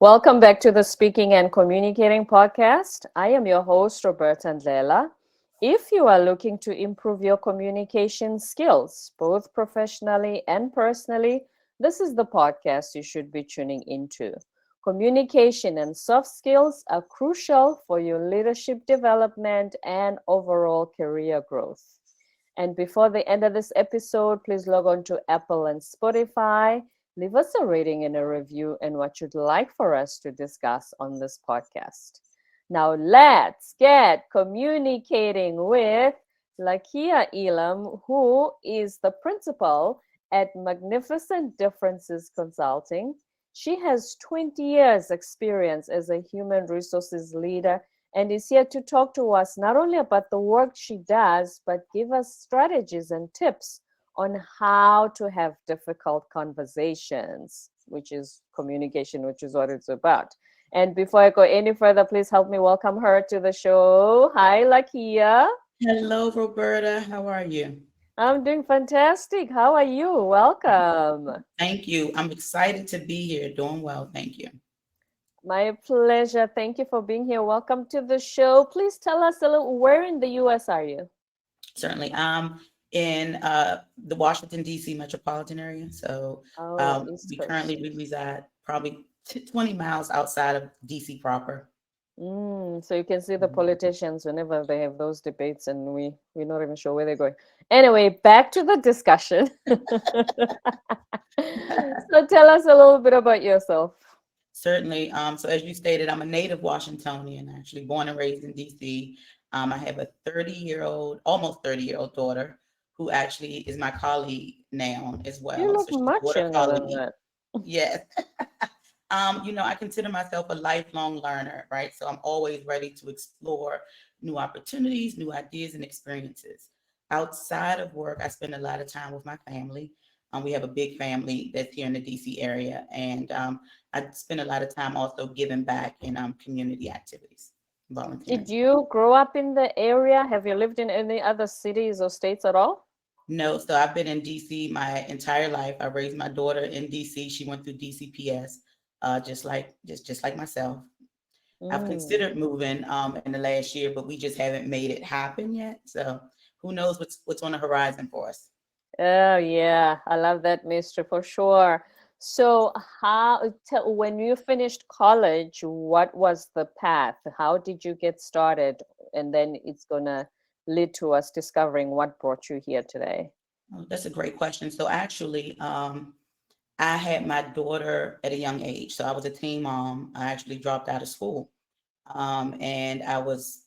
Welcome back to the Speaking and Communicating podcast. I am your host, Roberta. If you are looking to improve your communication skills, both professionally and personally, this is the podcast you should be tuning into. Communication and soft skills are crucial for your leadership development and overall career growth. And before the end of this episode, please log on to Apple and Spotify. Leave us a rating and a review and what you'd like for us to discuss on this podcast. Now, let's get communicating with Lakia Elam, who is the principal at Magnificent Differences Consulting. She has 20 years experience as a human resources leader and is here to talk to us not only about the work she does, but give us strategies and tips on how to have difficult conversations, which is communication, which is what it's about. And before I go any further, please help me welcome her to the show. Hi, Lakia. Hello, Roberta. How are you? I'm doing fantastic. How are you? Welcome. Thank you. I'm excited to be here. Doing well. Thank you. My pleasure. Thank you for being here. Welcome to the show. Please tell us a little, where in the US are you? Certainly. In the Washington, D.C. metropolitan area. So Oh, East we Coast. currently we reside probably 20 miles outside of D.C. proper. So you can see the politicians whenever they have those debates, and we're not even sure where they're going. Anyway, back to the discussion. So tell us a little bit about yourself. Certainly. So as you stated, I'm a native Washingtonian, actually born and raised in D.C. I have a 30-year-old, almost 30-year-old daughter who actually is my colleague now as You well. look So she's a much border younger than colleague. that. Yes. I consider myself a lifelong learner, right? So I'm always ready to explore new opportunities, new ideas, and experiences. Outside of work, I spend a lot of time with my family. We have a big family that's here in the DC area, and I spend a lot of time also giving back in community activities, Did volunteering. you grow up in the area? Have you lived in any other cities or states at all? No, so I've been in DC my entire life. I raised my daughter in DC. She went through DCPS, just like myself. I've Mm. considered moving in the last year, but we just haven't made it happen yet. So who knows what's on the horizon for us? Oh yeah, I love that mystery for sure. So when you finished college, what was the path? How did you get started? And then it's gonna lead to us discovering what brought you here today. Oh, that's a great question. So actually, I had my daughter at a young age. So I was a teen mom. I actually dropped out of school. And I was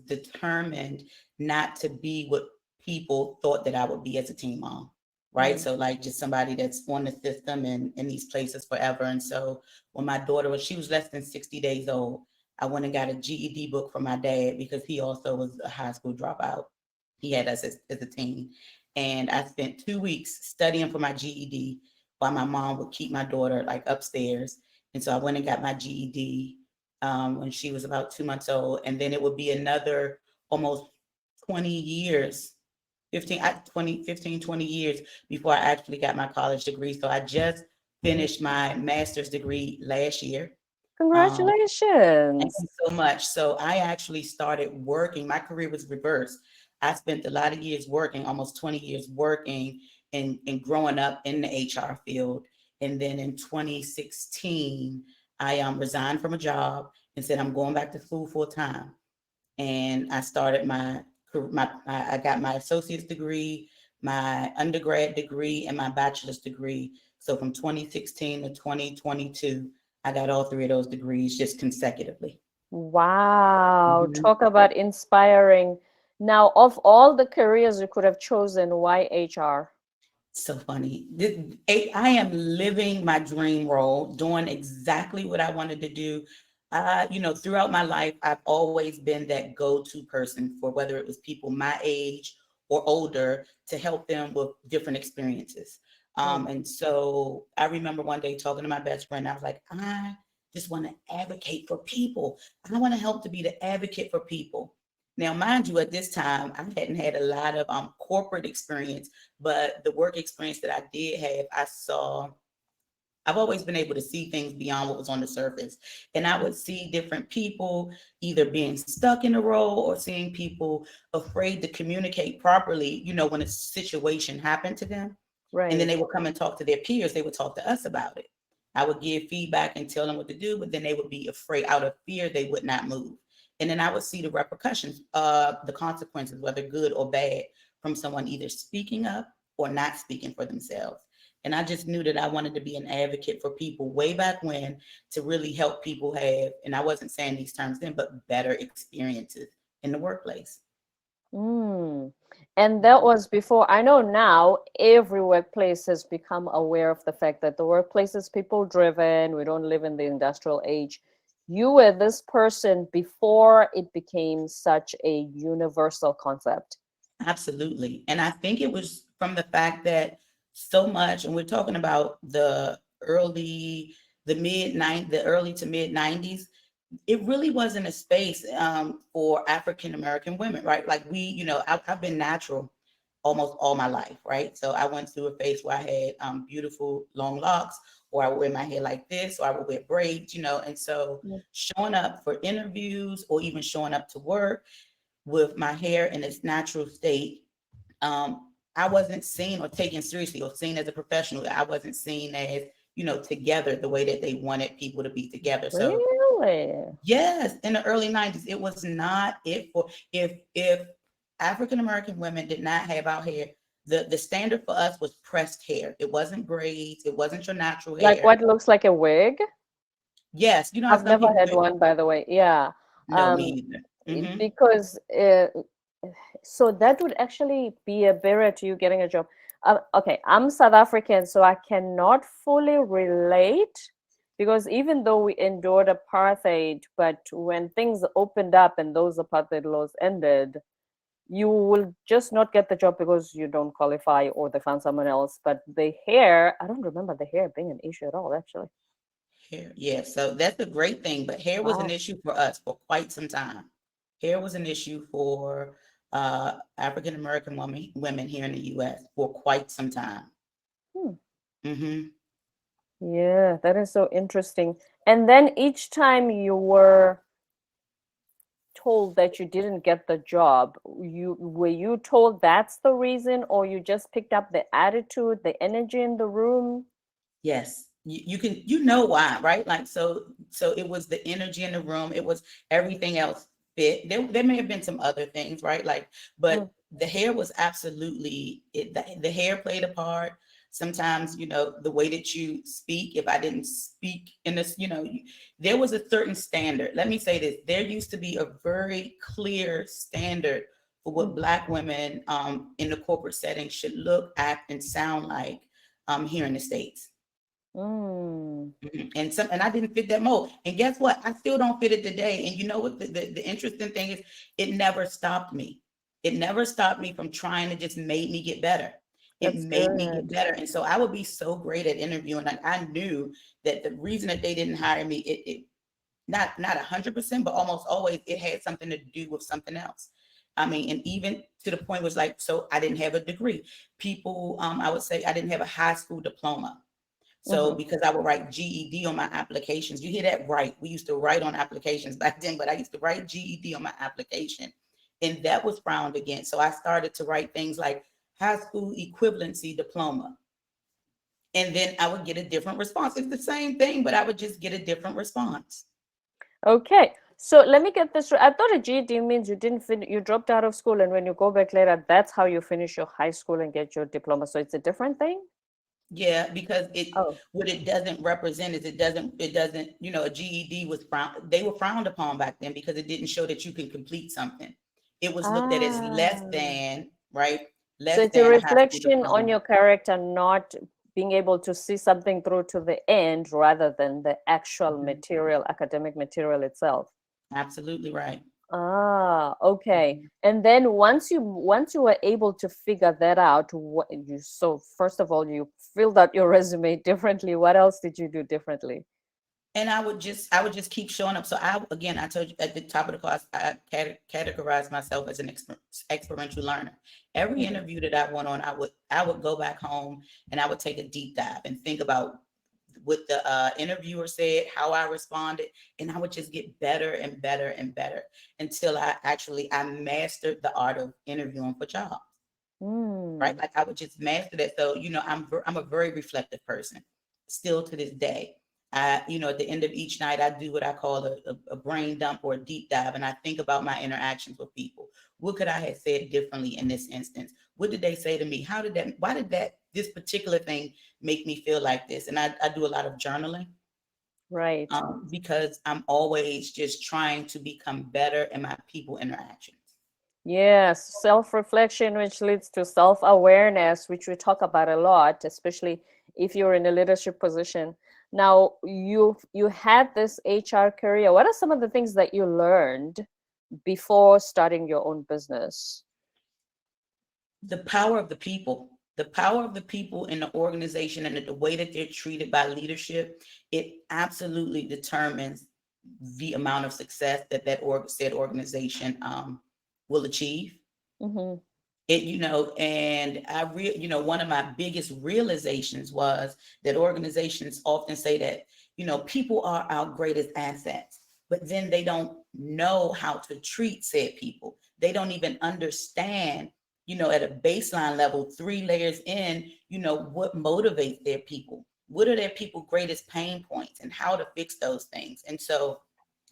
determined not to be what people thought that I would be as a teen mom, right? Mm. So like just somebody that's on the system and in these places forever. And so when my daughter she was less than 60 days old, I went and got a GED book from my dad because he also was a high school dropout. He had us as a teen. And I spent 2 weeks studying for my GED while my mom would keep my daughter like upstairs. And so I went and got my GED when she was about 2 months old. And then it would be another almost 20 years, 20 years before I actually got my college degree. So I just finished my master's degree last year. Um, Thank Congratulations. you so much. So I actually started working. My career was reversed. I spent a lot of years working, almost 20 years working and growing up in the HR field. And then in 2016, I resigned from a job and said, I'm going back to school full time. And I started I got my associate's degree, my undergrad degree, and my bachelor's degree. So from 2016 to 2022, I got all three of those degrees just consecutively. Wow, Mhm. talk about inspiring. Now, of all the careers you could have chosen, why HR? So funny. I am living my dream role, doing exactly what I wanted to do. Throughout my life, I've always been that go-to person for whether it was people my age or older to help them with different experiences. Mm. And so I remember one day talking to my best friend. I was like, I just want to advocate for people. I want to help to be the advocate for people. Now, mind you, at this time, I hadn't had a lot of corporate experience, but the work experience that I did have, I've always been able to see things beyond what was on the surface. And I would see different people either being stuck in a role or seeing people afraid to communicate properly, when a situation happened to them. And then Right. they would come and talk to their peers. They would talk to us about it. I would give feedback and tell them what to do, but then they would be afraid. Out of fear, they would not move. And then I would see the repercussions, the consequences, whether good or bad, from someone either speaking up or not speaking for themselves. And I just knew that I wanted to be an advocate for people way back when, to really help people have, and I wasn't saying these terms then, but better experiences in the workplace. Mm. And that was before. I know now every workplace has become aware of the fact that the workplace is people driven. We don't live in the industrial age. You were this person before it became such a universal concept. Absolutely. And I think it was from the fact that so much, and we're talking about the early to mid 90s, it really wasn't a space for African American women, right? Like I've been natural almost all my life, right? So I went through a phase where I had beautiful long locks, or I would wear my hair like this, or I would wear braids, and so Mm. showing up for interviews or even showing up to work with my hair in its natural state, I wasn't seen or taken seriously or seen as a professional. I wasn't seen as, together the way that they wanted people to be together. So Really? yes, in the early 90s, it was not it for if African American women did not have our hair, the standard for us was pressed hair. It wasn't braids, it wasn't your natural Like hair. what looks like a wig? Yes, how I've some never people had wear. one, by the way. Yeah. No, me Um, either. Hmm. because so that would actually be a barrier to you getting a job. Okay, I'm South African, so I cannot fully relate because even though we endured apartheid, but when things opened up and those apartheid laws ended, you will just not get the job because you don't qualify or they found someone else. But the hair, I don't remember the hair being an issue at all, actually. Hair, yeah. So that's a great thing. But hair was an Wow. issue for us for quite some time. Hair was an issue for African American women here in the U.S. for quite some time. Hmm. Hmm. Yeah, that is so interesting. And then each time you were told that you didn't get the job, you told that's the reason, or you just picked up the attitude, the energy in the room? Yes, you can, why, right? Like, so it was the energy in the room. It was everything else fit. There may have been some other things, right? Like, Mm, but the hair was absolutely it. The hair played a part. Sometimes, the way that you speak. If I didn't speak in this, there was a certain standard. Let me say this: there used to be a very clear standard for what mm, Black women in the corporate setting should look, act, and sound like here in the States. mm. Mhm. And I didn't fit that mold. And guess what? I still don't fit it today. And you know what the interesting thing is, it never stopped me. It never stopped me from trying to, just made me get better. It That's made me good. get better. And so I would be so great at interviewing. Like, I knew that the reason that they didn't hire me, it not 100%, but almost always it had something to do with something else. I mean, and even to the point was like, so I didn't have a degree. People, I would say I didn't have a high school diploma. So Hmm. because I would write GED on my applications, you hear that right. We used to write on applications back then, but I used to write GED on my application. And that was frowned against. So I started to write things like high school equivalency diploma. And then I would get a different response. It's the same thing, but I would just get a different response. Okay, so let me get this right. I thought a GED means you dropped out of school, and when you go back later, that's how you finish your high school and get your diploma. So it's a different thing? Yeah, because Oh. what it doesn't represent is it doesn't, a GED was frowned, they were frowned upon back then because it didn't show that you can complete something. It was looked at as less Ah. than, right? So Less it's a than a high school reflection on diploma. your character not being able to see something through to the end rather than the actual Mhm. material, academic material itself. Absolutely right. Ah, okay. Mhm. And then once you were able to figure that out, so first of all you filled out your resume differently. What else did you do differently? And I would just keep showing up. So I told you at the top of the class, I categorized myself as an experiential learner. Every Mhm. interview that I went on, I would go back home and I would take a deep dive and think about what the interviewer said, how I responded, and I would just get better and better and better until I mastered the art of interviewing for jobs. Right, Mm. like I would just master that. So I'm a very reflective person still to this day. At the end of each night, I do what I call a brain dump or a deep dive, and I think about my interactions with people. What could I have said differently in this instance? What did they say to me? Why did this particular thing make me feel like this? And I do a lot of journaling, Right. because I'm always just trying to become better in my people interactions. Yes, self-reflection, which leads to self-awareness, which we talk about a lot, especially if you're in a leadership position. Now, you had this HR career. What are some of the things that you learned before starting your own business? The power of the people in the organization, and the way that they're treated by leadership, it absolutely determines the amount of success said organization will achieve. Mm-hmm. And one of my biggest realizations was that organizations often say that, people are our greatest assets, but then they don't know how to treat said people. They don't even understand, at a baseline level, 3 layers in, what motivates their people, what are their people greatest pain points, and how to fix those things. And so,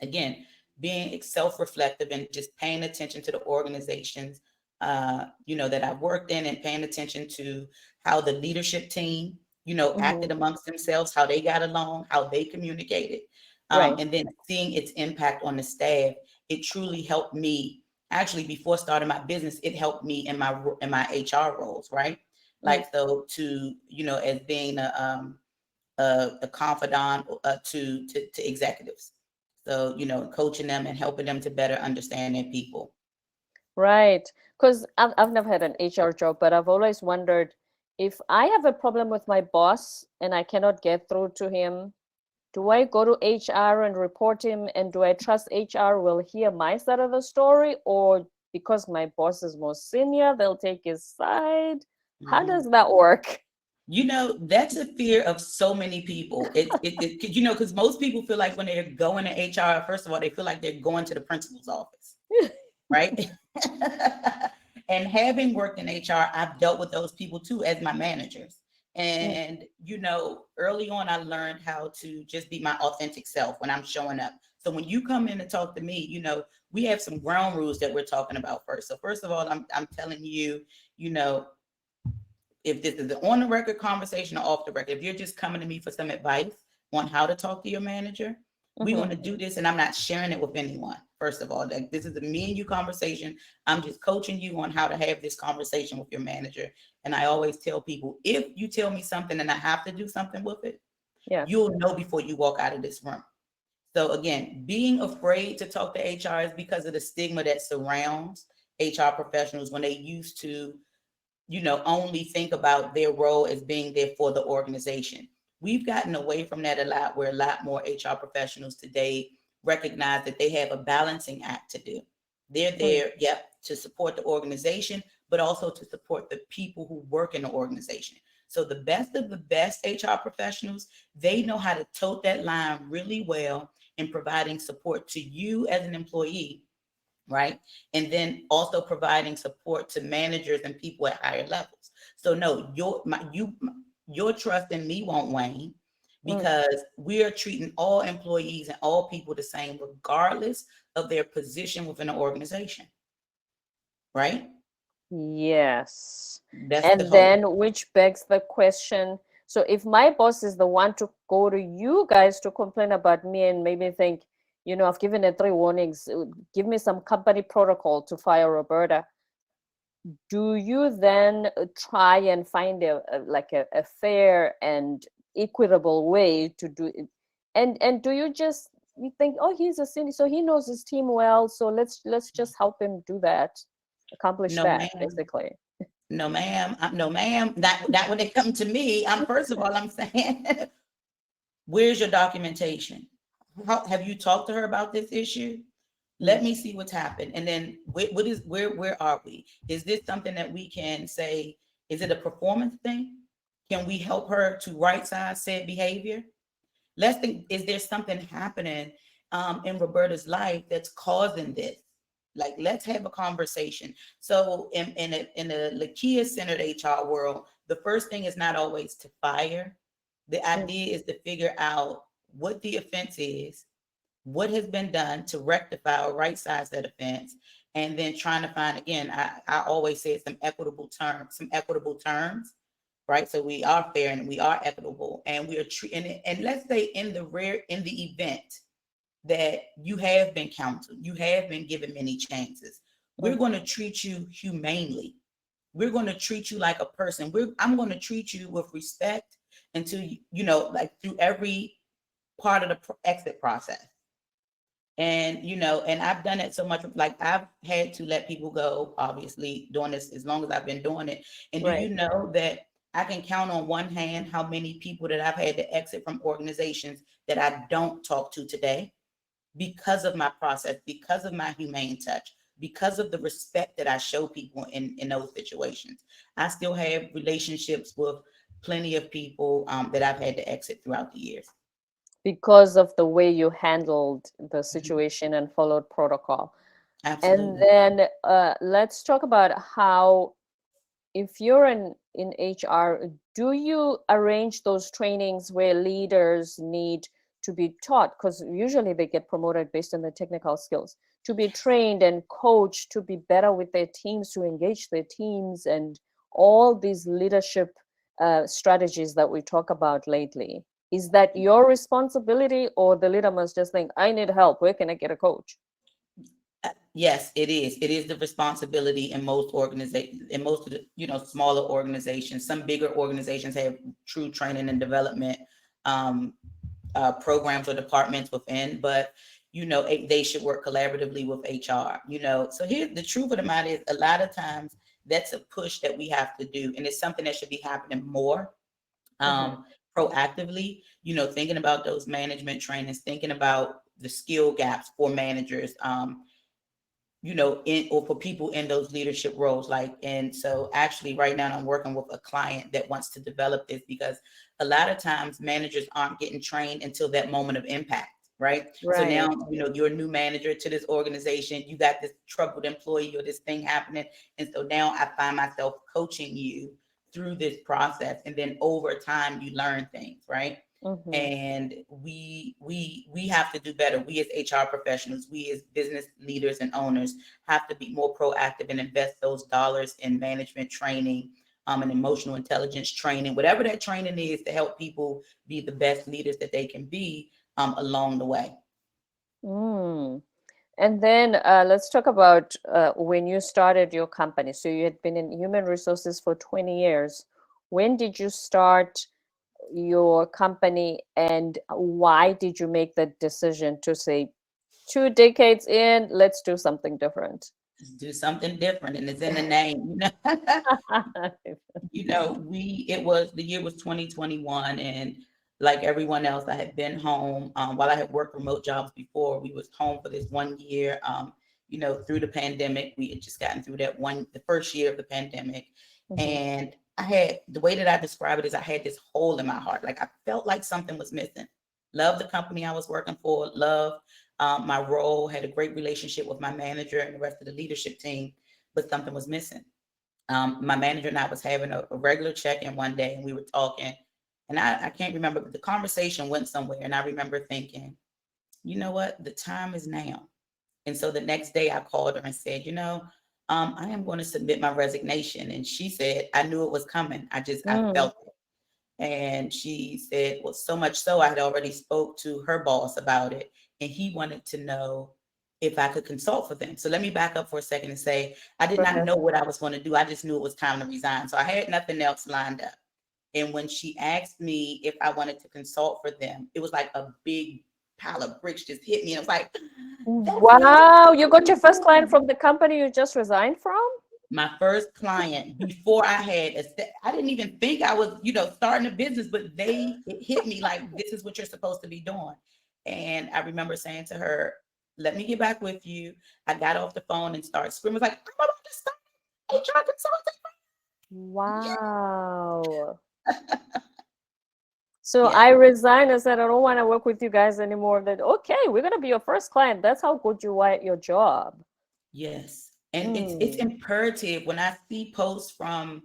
again, being self-reflective and just paying attention to the organizations that I've worked in, and paying attention to how the leadership team, Mm-hmm. acted amongst themselves, how they got along, how they communicated, Right. and then seeing its impact on the staff. It truly helped me. Actually, before starting my business, it helped me in my HR roles, right? Mm. Like, so to, as being a confidant to executives. So, coaching them and helping them to better understand their people. Right. Because I've never had an HR job, but I've always wondered if I have a problem with my boss and I cannot get through to him, do I go to HR and report him? And do I trust HR will hear my side of the story? Or because my boss is more senior, they'll take his side? How Mhm. does that work? That's a fear of so many people. Because most people feel like when they're going to HR, first of all, they feel like they're going to the principal's office, right? And having worked in HR, I've dealt with those people too as my managers. Mm, And, early on, I learned how to just be my authentic self when I'm showing up. So when you come in to talk to me, we have some ground rules that we're talking about first. So first of all, I'm telling you, you know, if this is an on the record conversation or off the record, if you're just coming to me for some advice on how to talk to your manager, we're mm-hmm. going to do this, and I'm not sharing it with anyone. First of all, like, this is a me and you conversation. I'm just coaching you on how to have this conversation with your manager. And I always tell people, if you tell me something and I have to do something with it, Yeah. you'll know before you walk out of this room. So again, being afraid to talk to HR is because of the stigma that surrounds HR professionals when they used to, only think about their role as being there for the organization. We've gotten away from that a lot, where a lot more HR professionals today recognize that they have a balancing act to do. They're Mm. there, yep, to support the organization, but also to support the people who work in the organization. So the best of the best HR professionals, they know how to tote that line really well in providing support to you as an employee, right? And then also providing support to managers and people at higher levels. So no, your trust in me won't wane, Mm. because we are treating all employees and all people the same, regardless of their position within an organization, right? Yes. That's the And hope. then, which begs the question, so if my boss is the one to go to you guys to complain about me and maybe think, I've given it 3 warnings, give me some company protocol to fire Roberta, do you then try and find a fair and equitable way to do it? And do you just you think, oh, he's a senior, so he knows his team well, so let's just help him do that, accomplish No, that, ma'am. basically. No, ma'am. No, ma'am. Not when they come to me. First of all, I'm saying, where's your documentation? Have you talked to her about this issue? Mm. Let me see what's happened. And then where are we? Is this something that we can say, is it a performance thing? Can we help her to right size said behavior? Let's think, is there something happening in Roberta's life that's causing this? Like, let's have a conversation. So in a Lakia centered HR world, the first thing is not always to fire. The Mm. idea is to figure out what the offense is, what has been done to rectify or right size that offense, and then trying to find, again, I always say some equitable terms, right? So we are fair and we are equitable, and we are and let's say in the event that you have been counseled, you have been given many chances, we're going to treat you humanely. We're going to treat you like a person. I'm going to treat you with respect until like through every part of the exit process. And and I've done it so much, like I've had to let people go, obviously, doing this as long as I've been doing it. And do you Right. know that I can count on one hand how many people that I've had to exit from organizations that I don't talk to today, because of my process, because of my humane touch, because of the respect that I show people in those situations. I still have relationships with plenty of people that I've had to exit throughout the years. Because of the way you handled the Mhm. situation and followed protocol. And Absolutely. then let's talk about how, if you're in HR, do you arrange those trainings where leaders need to be taught? Because usually they get promoted based on their technical skills, to be trained and coached to be better with their teams, to engage their teams, and all these leadership strategies that we talk about lately. Is that your responsibility, or the leader must just think, I need help, where can I get a coach? Yes, it is. It is the responsibility in most organizations, in most of the, smaller organizations. Some bigger organizations have true training and development um, programs or departments within, but they should work collaboratively with HR. So here, the truth of the matter is, a lot of times that's a push that we have to do, and it's something that should be happening more Mhm. proactively. Thinking about those management trainings, thinking about the skill gaps for managers. In or for people in those leadership roles. And so actually right now I'm working with a client that wants to develop this, because a lot of times managers aren't getting trained until that moment of impact. Right. So now, Right. you're a new manager to this organization, you got this troubled employee or this thing happening. And so now I find myself coaching you through this process. And then over time you learn things. Right. Mhm. And we have to do better. We as HR professionals, we as business leaders and owners have to be more proactive and invest those dollars in management training, and emotional intelligence training, whatever that training is, to help people be the best leaders that they can be along the way. Mm. And then let's talk about when you started your company. So you had been in human resources for 20 years. When did you start your company, and why did you make the decision to say, 2 decades in, let's do something different? Do something different, and it's in the name. It was, the year was 2021, and like everyone else, I had been home. While I had worked remote jobs before, we was home for this one year. Through the pandemic, we had just gotten through the first year of the pandemic. Mhm. And I had, the way that I describe it is, I had this hole in my heart. Like, I felt like something was missing. Love the company I was working for, love my role, had a great relationship with my manager and the rest of the leadership team, but something was missing. My manager and I was having a regular check-in one day, and we were talking, and I can't remember, but the conversation went somewhere, and I remember thinking, you know what, the time is now. And so the next day I called her and said, I am going to submit my resignation. And she said, I knew it was coming. I Mm. felt it. And she said, well, so much so I had already spoke to her boss about it, and he wanted to know if I could consult for them. So let me back up for a second and say, I did Go not ahead. know what I was going to do. I just knew it was time to resign. So I had nothing else lined up. And when she asked me if I wanted to consult for them, it was like a big pile of bricks just hit me. And it was like, that's not Wow, you got your first client from the company you just resigned from? my first client before I didn't even think I was, starting a business, but it hit me like, this is what you're supposed to be doing. And I remember saying to her, let me get back with you. I got off the phone and started screaming, like, I'm about to start HR consulting. Wow. So Yeah. I resigned. I said, I don't want to work with you guys anymore. That okay, we're gonna be your first client. That's how good you are at your job. Yes. And it's Mm, imperative when I see posts from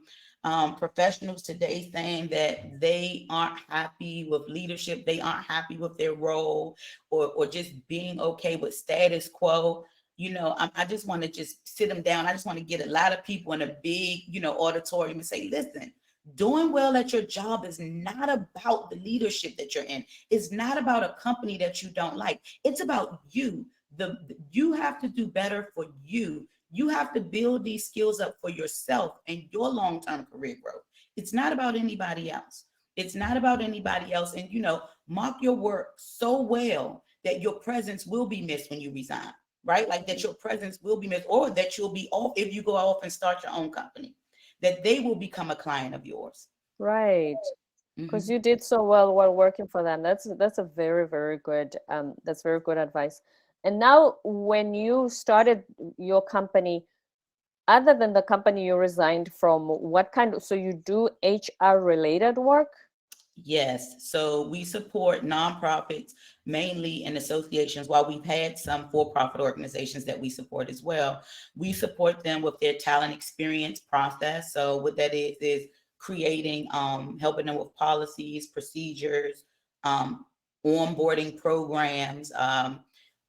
professionals today saying that they aren't happy with leadership, they aren't happy with their role, or just being okay with status quo. I just want to just sit them down. I just want to get a lot of people in a big, auditorium and say, listen, doing well at your job is not about the leadership that you're in. It's not about a company that you don't like. It's about you. You have to do better for you. You have to build these skills up for yourself and your long-term career growth. It's not about anybody else. It's not about anybody else. And mark your work so well that your presence will be missed when you resign, right? Like that your presence will be missed, or that you'll be off if you go off and start your own company, that they will become a client of yours. right. Because Mhm. you did so well while working for them. That's a very, very good that's very good advice. And now when you started your company, other than the company you resigned from, what kind of, so you do HR related work? Yes. So we support nonprofits mainly in associations. While we've had some for profit organizations that we support as well, we support them with their talent experience process. So what that is creating, helping them with policies, procedures, um, onboarding programs,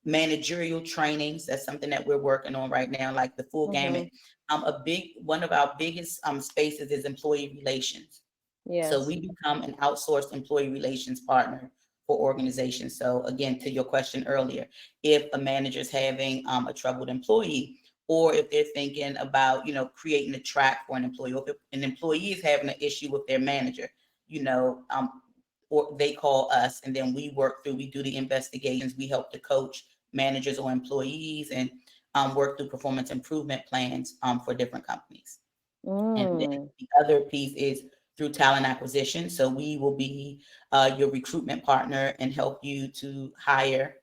managerial trainings. That's something that we're working on right now, like the full Mm-hmm. gamut. A big one of our biggest spaces is employee relations. So Yes. we become an outsourced employee relations partner for organizations. So again, to your question earlier, if a manager is having a troubled employee, or if they're thinking about, creating a track for an employee, or if an employee is having an issue with their manager, you know, um, or they call us, and then we do the investigations, we help to coach managers or employees, and work through performance improvement plans for different companies. And then Mm. the other piece is through talent acquisition. So we will be your recruitment partner and help you to hire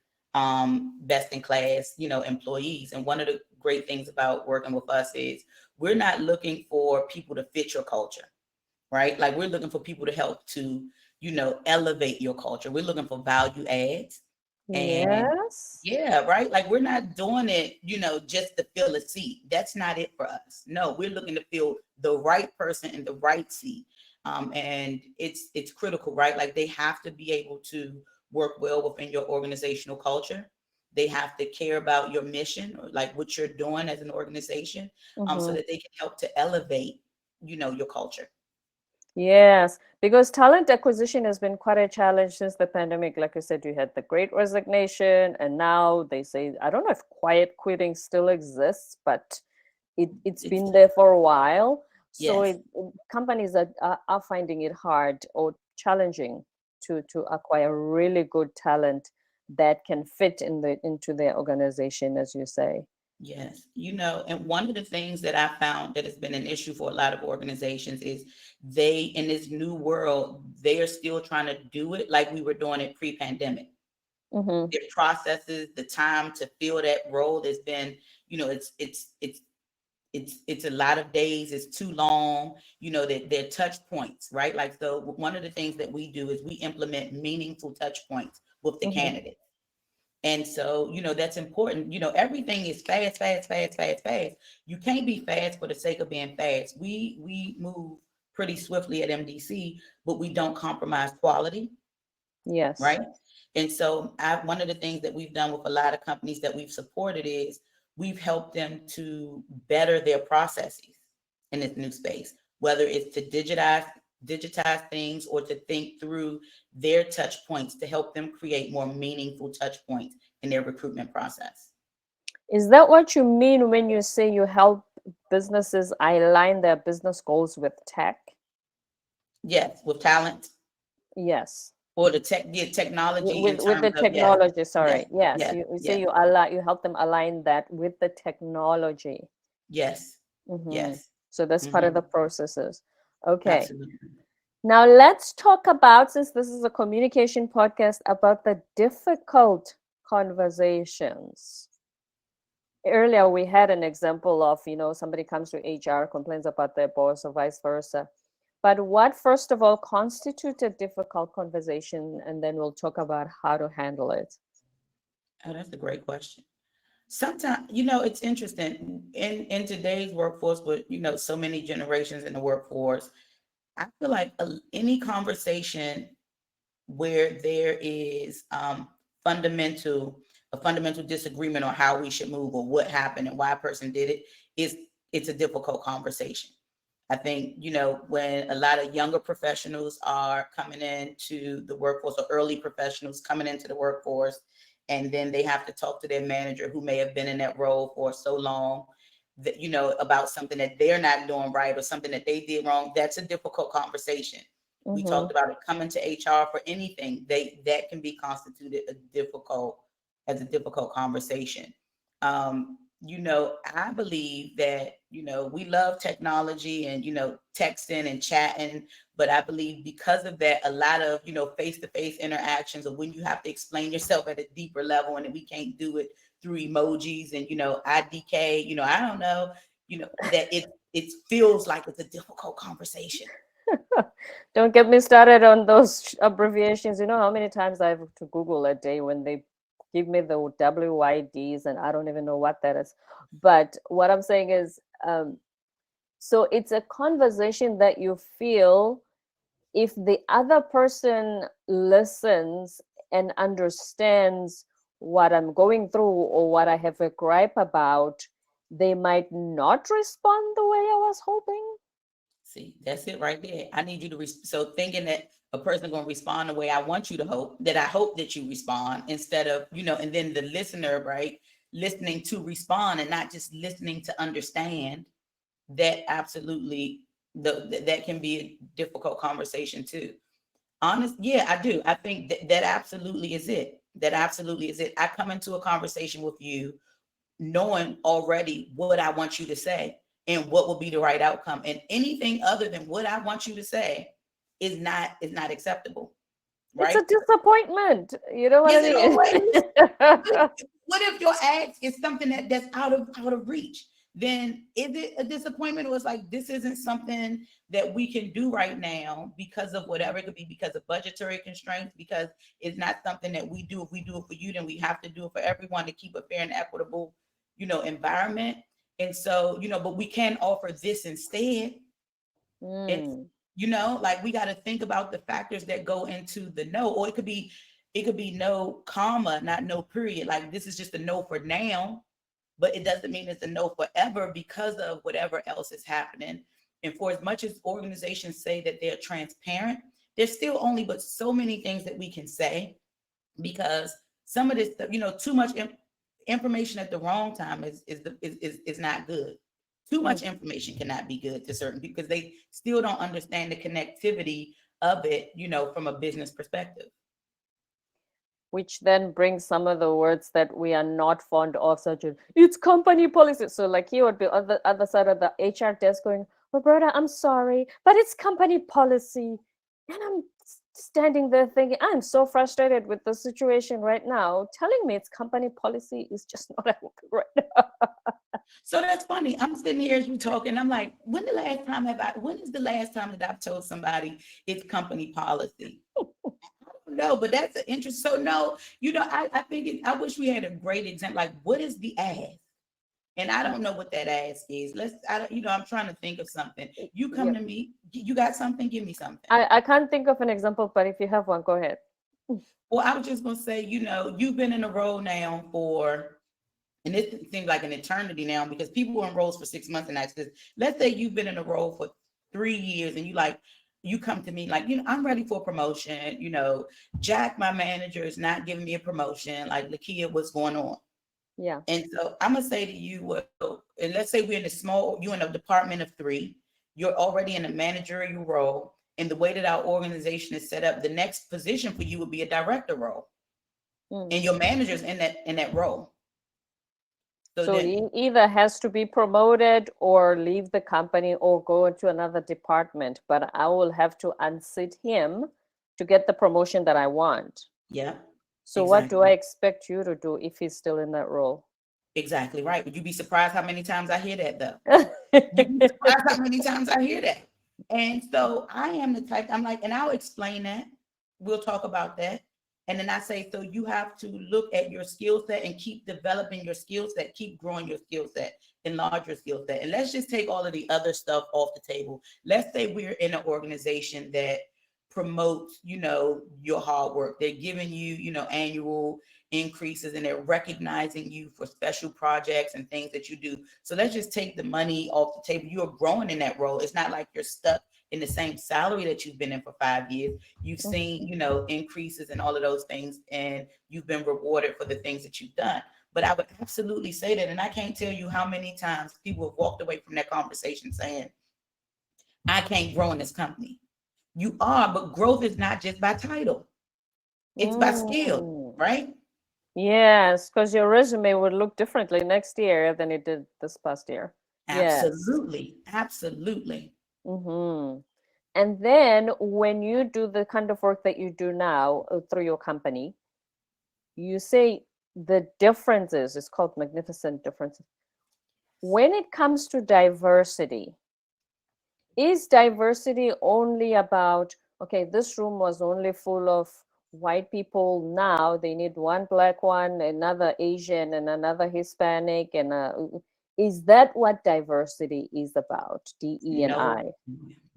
best in class, employees. And one of the great things about working with us is we're not looking for people to fit your culture, right? Like we're looking for people to help to, elevate your culture. We're looking for value adds. And Yes. yeah, right. Like we're not doing it, just to fill a seat. That's not it for us. No, we're looking to fill the right person in the right seat. And it's critical, right? Like they have to be able to work well within your organizational culture. They have to care about your mission, or like what you're doing as an organization, so Mm-hmm. that they can help to elevate, your culture. Yes, because talent acquisition has been quite a challenge since the pandemic. Like you said, you had the great resignation, and now they say, I don't know if quiet quitting still exists, but it's It's been there for a while. So yes. companies are finding it hard or challenging to acquire really good talent that can fit into their organization, as you say. Yes, and one of the things that I found that has been an issue for a lot of organizations is they, in this new world, they are still trying to do it like we were doing it pre-pandemic. Mm-hmm. Their processes, the time to fill that role has been, it's a lot of days, it's too long, that they're touch points, right? Like, so one of the things that we do is we implement meaningful touch points with the Mm-hmm. candidate. And so, that's important. Everything is fast, fast, fast, fast, fast. You can't be fast for the sake of being fast. We move pretty swiftly at MDC, but we don't compromise quality, Yes. right? And so one of the things that we've done with a lot of companies that we've supported is we've helped them to better their processes in this new space, whether it's to digitize things, or to think through their touch points to help them create more meaningful touch points in their recruitment process. Is that what you mean when you say you help businesses align their business goals with tech? Yes, with talent, Yes. or the technology in With terms the of yes, technology, yes, sorry. Yes, yes, you say yes, you help them align that with the technology. yes, Hmm. yes. So that's part of Hmm. the processes. Okay. Absolutely. Now let's talk about, since this is a communication podcast, about the difficult conversations. Earlier we had an example of, somebody comes to HR, complains about their boss, or vice versa. But what, first of all, constitutes a difficult conversation, and then we'll talk about how to handle it. Oh, that's a great question. Sometimes, it's interesting in today's workforce with, so many generations in the workforce. I feel like any conversation where there is fundamental a fundamental disagreement on how we should move or what happened and why a person did it is it's a difficult conversation. I think, when a lot of younger professionals are coming into the workforce or early professionals coming into the workforce, and then they have to talk to their manager who may have been in that role for so long that, about something that they're not doing right or something that they did wrong, that's a difficult conversation. We Mm-hmm. talked about it coming to HR for anything. That can be constituted as a difficult conversation. I believe that, we love technology and, texting and chatting, but I believe because of that, a lot of, face-to-face interactions or when you have to explain yourself at a deeper level and we can't do it through emojis and, IDK, I don't know, that it feels like it's a difficult conversation. Don't get me started on those abbreviations. You know how many times I have to Google a day when they give me the WYDs and I don't even know what that is. But what I'm saying is, so it's a conversation that you feel if the other person listens and understands what I'm going through or what I have a gripe about, they might not respond the way I was hoping. See, that's it right there. I need you to so thinking that a person going to respond the way I want you to hope, that I hope that you respond instead of, and then the listener, right? Listening to respond and not just listening to understand. That absolutely that can be a difficult conversation too. Honest, yeah, I do. I think that absolutely is it. That absolutely is it. I come into a conversation with you knowing already what I want you to say and what will be the right outcome. And anything other than what I want you to say is not acceptable, It's right? a disappointment. You know what I Is it mean? always? What if your ask is something that's out of reach? Then is it a disappointment, or it's like this isn't something that we can do right now because of whatever? It could be because of budgetary constraints, because it's not something that we do. If we do it for you, then we have to do it for everyone to keep a fair and equitable, environment. And so, but we can offer this instead. It's, Mm. like we got to think about the factors that go into the no, or it could be no comma, not no period. Like this is just a no for now, but it doesn't mean it's a no forever because of whatever else is happening. And for as much as organizations say that they're transparent, there's still only but so many things that we can say, because some of this stuff, too much information at the wrong time is not good. Too Mm. much information cannot be good to certain people because they still don't understand the connectivity of it, from a business perspective. Which then brings some of the words that we are not fond of, such as it's company policy. So, like, he would be on the other side of the HR desk going, Roberta, I'm sorry, but it's company policy. And I'm standing there thinking, I'm so frustrated with the situation right now. Telling me it's company policy is just not helping right now. So that's funny. I'm sitting here as you talking. I'm like, when is the last time that I've told somebody it's company policy? No, but that's an interest. So no, I think I wish we had a great example. Like, what is the ask? And I don't know what that ask is. I'm trying to think of something. You come Yeah. to me, you got something, give me something. I can't think of an example, but if you have one, go ahead. Well, I was just gonna say, you've been in a role now and it seems like an eternity now because people are in roles for 6 months and that's this. Let's say you've been in a role for 3 years and you come to me like, I'm ready for a promotion. Jack, my manager, is not giving me a promotion. Like, Lakia, what's going on? Yeah. And so I'm gonna say to you, well, and let's say you're in a department of three, you're already in a managerial role, and the way that our organization is set up, the next position for you would be a director role, Mm. and your manager's in that role. So So then, he either has to be promoted or leave the company or go into another department, but I will have to unseat him to get the promotion that I want. yeah, So what do I exactly, expect you to do if he's still in that role? exactly right. Would you be surprised how many times I hear that though? You'd be surprised how many times I hear that. And so I am the type, I'm like, and I'll explain that. We'll talk about that. And then I say, so you have to look at your skill set and keep developing your skill set, keep growing your skill set, enlarge your skill set. And let's just take all of the other stuff off the table. Let's say we're in an organization that promotes, your hard work. They're giving you, annual increases, and they're recognizing you for special projects and things that you do. So let's just take the money off the table. You're growing in that role. It's not like you're stuck in the same salary that you've been in for 5 years. You've seen, increases and all of those things, and you've been rewarded for the things that you've done. But I would absolutely say that, and I can't tell you how many times people have walked away from that conversation saying, I can't grow in this company. You are, but growth is not just by title. It's by skill, Mm. right? Yes, because your resume would look differently next year than it did this past year. Yes. Absolutely. Absolutely. Mm-hmm. And then when you do the kind of work that you do now through your company, you say the differences, it's called magnificent differences. When it comes to diversity, is diversity only about, okay, this room was only full of white people, now they need one black one, another Asian, and another Hispanic, and is that what diversity is about, DE and No, I?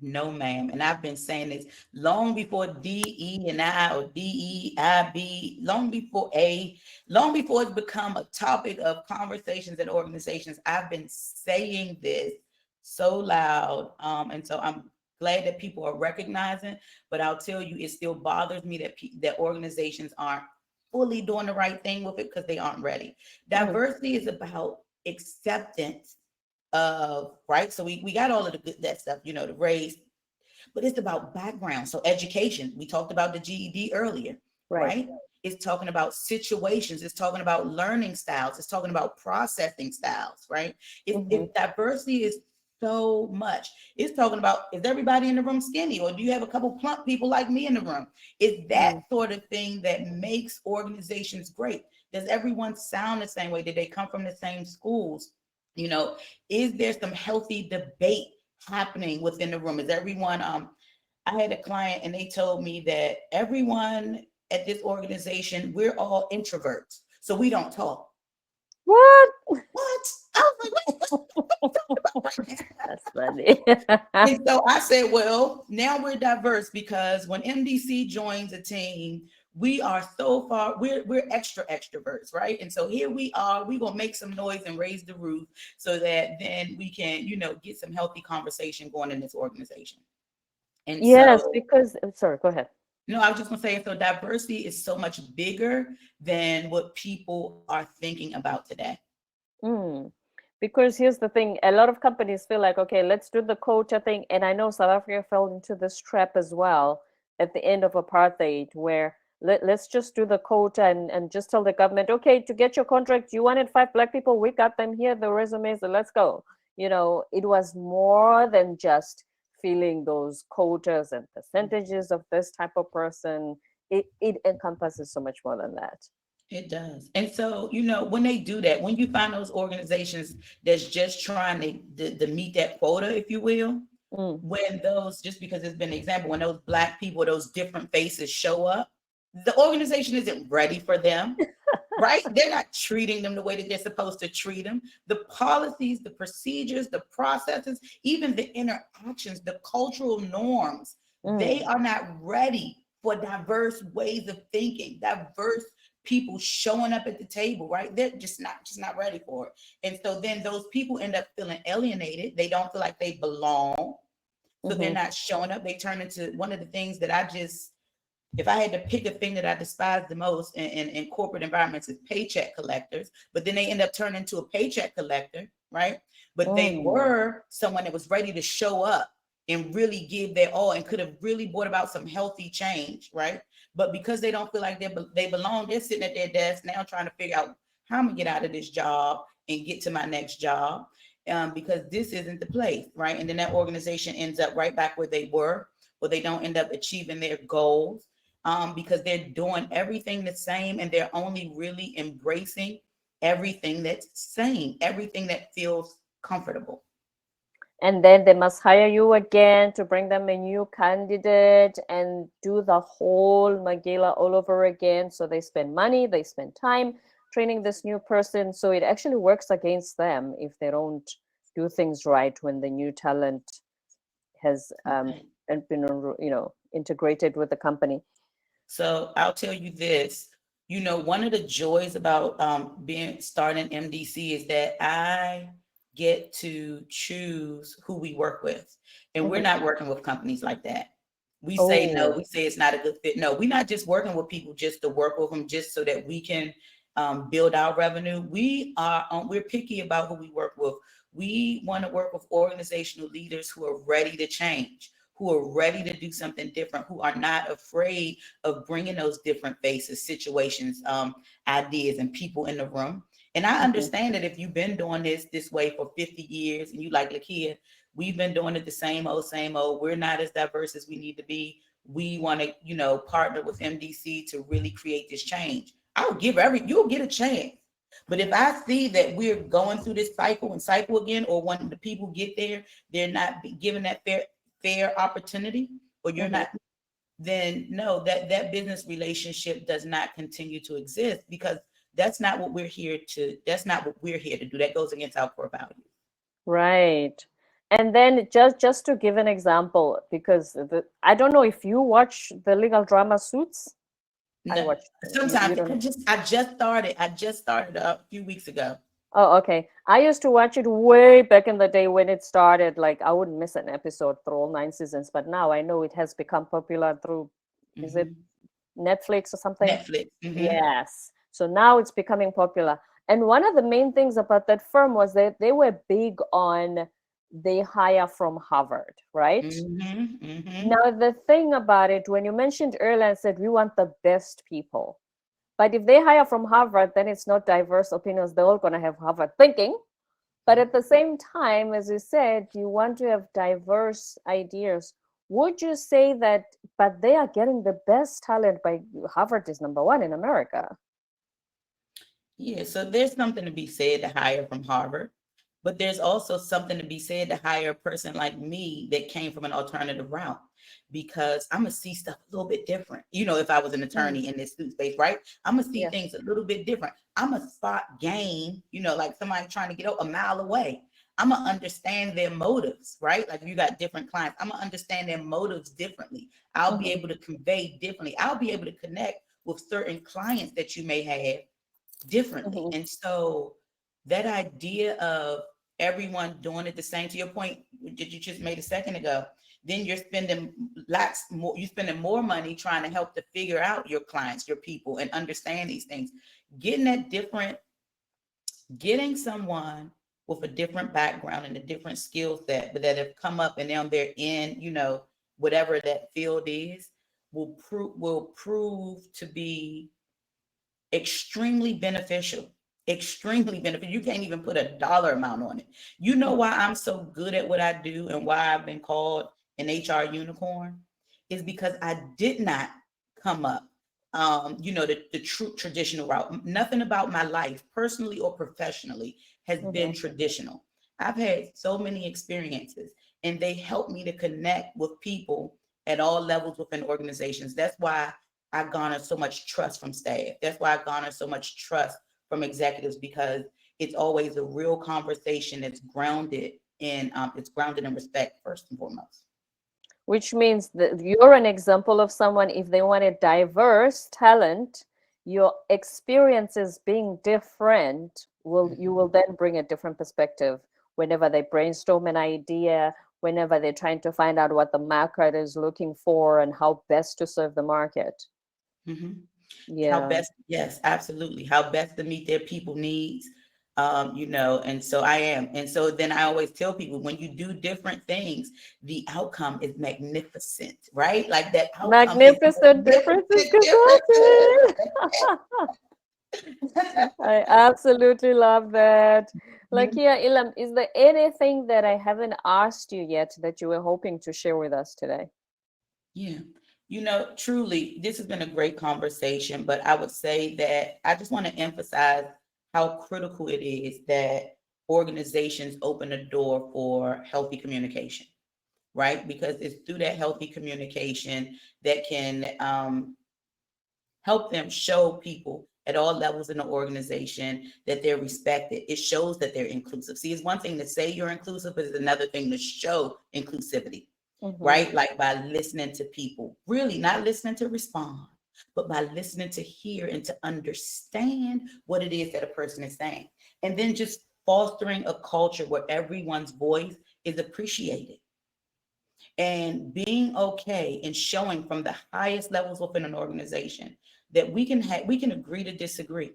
no, ma'am. And I've been saying this long before DE and I or DEIB, long before it's become a topic of conversations and organizations. I've been saying this so loud. And so I'm glad that people are recognizing, but I'll tell you, it still bothers me that organizations aren't fully doing the right thing with it because they aren't ready. Mm, Diversity is about acceptance of, right, so we got all of the good, that stuff, the race, but it's about background. So education, we talked about the GED earlier, right. right? It's talking about situations, it's talking about learning styles, it's talking about processing styles, right? Mm-hmm. If diversity is so much, it's talking about, is everybody in the room skinny, or do you have a couple plump people like me in the room? It's that Mm. sort of thing that makes organizations great. Does everyone sound the same way? Did they come from the same schools? you know is there some healthy debate happening within the room? Is everyone, I had a client and they told me that everyone at this organization, we're all introverts, so we don't talk. What? What? I was like, what? That's funny. And so I said, well, now we're diverse because when MDC joins a team, we are so far, we're extra extroverts, right? And so here we are, we're gonna make some noise and raise the roof so that then we can, get some healthy conversation going in this organization. And Yes, so, because, sorry, go ahead. I was just gonna say, so diversity is so much bigger than what people are thinking about today. Mm. Because here's the thing, a lot of companies feel like, okay, let's do the quota thing. And I know South Africa fell into this trap as well at the end of apartheid, where let's just do the quota and just tell the government, okay, to get your contract, you wanted 5 Black people, we got them here, the resumes, and let's go. It was more than just filling those quotas and percentages of this type of person. It encompasses so much more than that. It does. And so, when they do that, when you find those organizations that's just trying to meet that quota, if you will, Mm. when those, just because it's been an example, when those Black people, those different faces show up, the organization isn't ready for them, right? They're not treating them the way that they're supposed to treat them. The policies, the procedures, the processes, even the interactions, the cultural norms, they Mm. are not ready for diverse ways of thinking, diverse people showing up at the table, right? They're just not ready for it. And so then those people end up feeling alienated. They don't feel like they belong. So they're Mm-hmm. not showing up. They turn into one of the things that if I had to pick a thing that I despise the most in corporate environments, is paycheck collectors, but then they end up turning into a paycheck collector, right? But they Mm. were someone that was ready to show up and really give their all and could have really brought about some healthy change, right? But because they don't feel like they belong, they're sitting at their desk now trying to figure out how I'm gonna get out of this job and get to my next job, because this isn't the place, right? And then that organization ends up right back where they were, or they don't end up achieving their goals, because they're doing everything the same and they're only really embracing everything that's same, everything that feels comfortable. And then they must hire you again to bring them a new candidate and do the whole Magilla all over again. So they spend money, they spend time training this new person. So it actually works against them if they don't do things right when the new talent has Right. and been, integrated with the company. So I'll tell you this, one of the joys about being starting MDC is that I get to choose who we work with. And we're Hmm. not working with companies like that. We say no, Oh, we say it's not a good fit. No, we're not just working with people just to work with them just so that we can build our revenue. We're picky about who we work with. We want to work with organizational leaders who are ready to change, who are ready to do something different, who are not afraid of bringing those different faces, situations, ideas, and people in the room. And I hmm. understand that if you've been doing this way for 50 years and you like Lakia, we've been doing it the same old, same old. We're not as diverse as we need to be. We want to, partner with MDC to really create this change. You'll get a chance. But if I see that we're going through this cycle again, or when the people get there, they're not given that fair opportunity, or you're Hmm. not, then no, that business relationship does not continue to exist, because that's not what we're here to do. That goes against our core values. Right. And then just to give an example, because I don't know if you watch the legal drama Suits. I No, watched. You sometimes don't. I just started a few weeks ago. Oh, okay. I used to watch it way back in the day when it started. Like I wouldn't miss an episode through all 9 seasons. But now I know it has become popular through, is it Hmm. Netflix or something? Netflix. Hmm. Yes. So now it's becoming popular. And one of the main things about that firm was that they were big on they hire from Harvard, right? Hmm. Hmm. Now, the thing about it, when you mentioned earlier and said we want the best people, but if they hire from Harvard, then it's not diverse opinions. They're all going to have Harvard thinking. But at the same time, as you said, you want to have diverse ideas. Would you say that, but they are getting the best talent by Harvard is number one in America? Yeah, so there's something to be said to hire from Harvard, but there's also something to be said to hire a person like me that came from an alternative route, because I'm gonna see stuff a little bit different. If I was an Mm, attorney in this suit space, right? I'm gonna see yeah. things a little bit different. I'm gonna spot game, like somebody trying to get a mile away. I'm gonna understand their motives, right? Like if you got different clients, I'm gonna understand their motives differently. I'll be Hmm. able to convey differently. I'll be able to connect with certain clients that you may have differently. Hmm. And so that idea of everyone doing it the same, to your point that you just made a second ago, then you're spending more money trying to help to figure out your clients, your people, and understand these things. Getting that different, getting someone with a different background and a different skill set, but that have come up and now they're in, whatever that field is, will prove to be extremely beneficial. You can't even put a dollar amount on it. You know why I'm so good at what I do and why I've been called an HR unicorn is because I did not come up the true traditional route. Nothing about my life, personally or professionally, has been Hmm. traditional. I've had so many experiences, and they help me to connect with people at all levels within organizations. That's why I garner so much trust from staff. That's why I garner so much trust from executives, because it's always a real conversation that's grounded in respect first and foremost. Which means that you're an example of someone, if they want a diverse talent, your experiences being different will you will Mhm. then bring a different perspective whenever they brainstorm an idea, whenever they're trying to find out what the market is looking for and how best to serve the market. Mhm. How Yeah. best, yes, absolutely. How best to meet their people needs. And so I am. And so then I always tell people, when you do different things, the outcome is magnificent, right? Like that outcome is Magnificent differences magnificent. consulting. I absolutely love that. Lakia Elam, is there anything that I haven't asked you yet that you were hoping to share with us today? Yeah. Truly, this has been a great conversation, but I would say that I just want to emphasize how critical it is that organizations open a door for healthy communication, right? Because it's through that healthy communication that can help them show people at all levels in the organization that they're respected. It shows that they're inclusive. See, it's one thing to say you're inclusive, but it's another thing to show inclusivity, Mm-hmm. right? Like by listening to people, really not listening to respond, but by listening to hear and to understand what it is that a person is saying. And then just fostering a culture where everyone's voice is appreciated and being okay and showing from the highest levels within an organization that we can agree to disagree.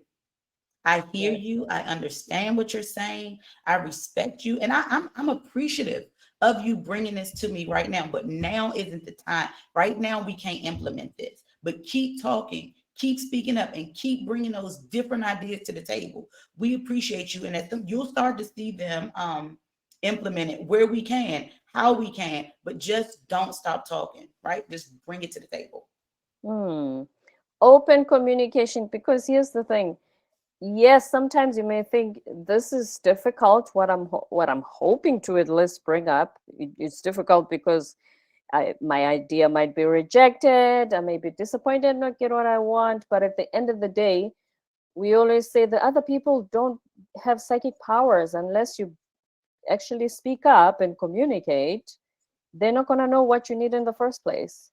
I hear Yes. you. I understand what you're saying. I respect you, and I'm appreciative of you bringing this to me right now. But now isn't the time. Right now, we can't implement this. But keep talking, keep speaking up, and keep bringing those different ideas to the table. We appreciate you, and at them, you'll start to see them implement it where we can, how we can. But just don't stop talking. Right? Just bring it to the table. Hmm. Open communication, because here's the thing. Yes, sometimes you may think this is difficult. What I'm hoping to at least bring up, it's difficult because my idea might be rejected. I may be disappointed, not get what I want. But at the end of the day, we always say that other people don't have psychic powers unless you actually speak up and communicate. They're not gonna know what you need in the first place.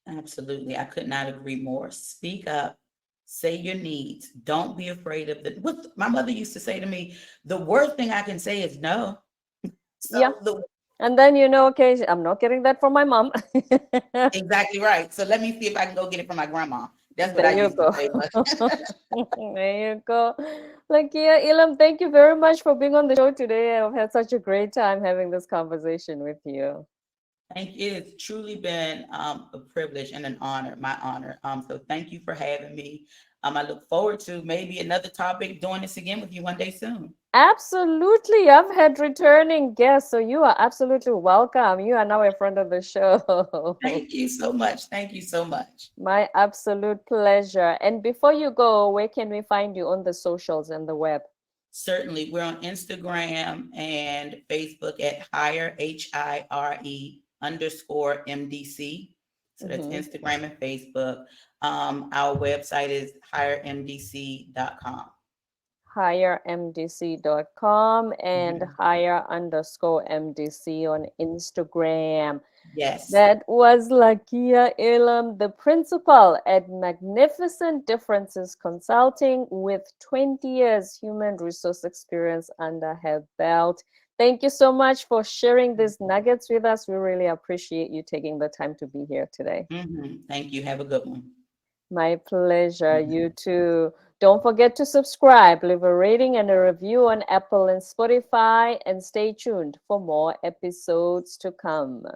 Absolutely. I could not agree more. Speak up, say your needs. Don't be afraid of the what my mother used to say to me, the worst thing I can say is no. Yeah. So the And then okay, I'm not getting that from my mom. exactly right. So let me see if I can go get it from my grandma. That's what There I you used to go. say. But There you go. Lakia Elam, thank you very much for being on the show today. I've had such a great time having this conversation with you. thank you. It's truly been a privilege and an honor, my honor. So thank you for having me. I look forward to maybe another topic doing this again with you one day soon. Absolutely. I've had returning guests, so you are absolutely welcome. You are now a friend of the show. Thank you so much. Thank you so much. My absolute pleasure. And before you go, where can we find you on the socials and the web? Certainly, we're on Instagram and Facebook at hire_MDC. So that's Mhm. Instagram and Facebook. Our website is hiremdc.com. hiremdc.com and Mhm. hire_MDC on Instagram. Yes. That was Lakia Elam, the principal at Magnificent Differences Consulting with 20 years human resource experience under her belt. Thank you so much for sharing these nuggets with us. We really appreciate you taking the time to be here today. Thank you. Have a good one. My pleasure. You too. Don't forget to subscribe, leave a rating and a review on Apple and Spotify, and stay tuned for more episodes to come.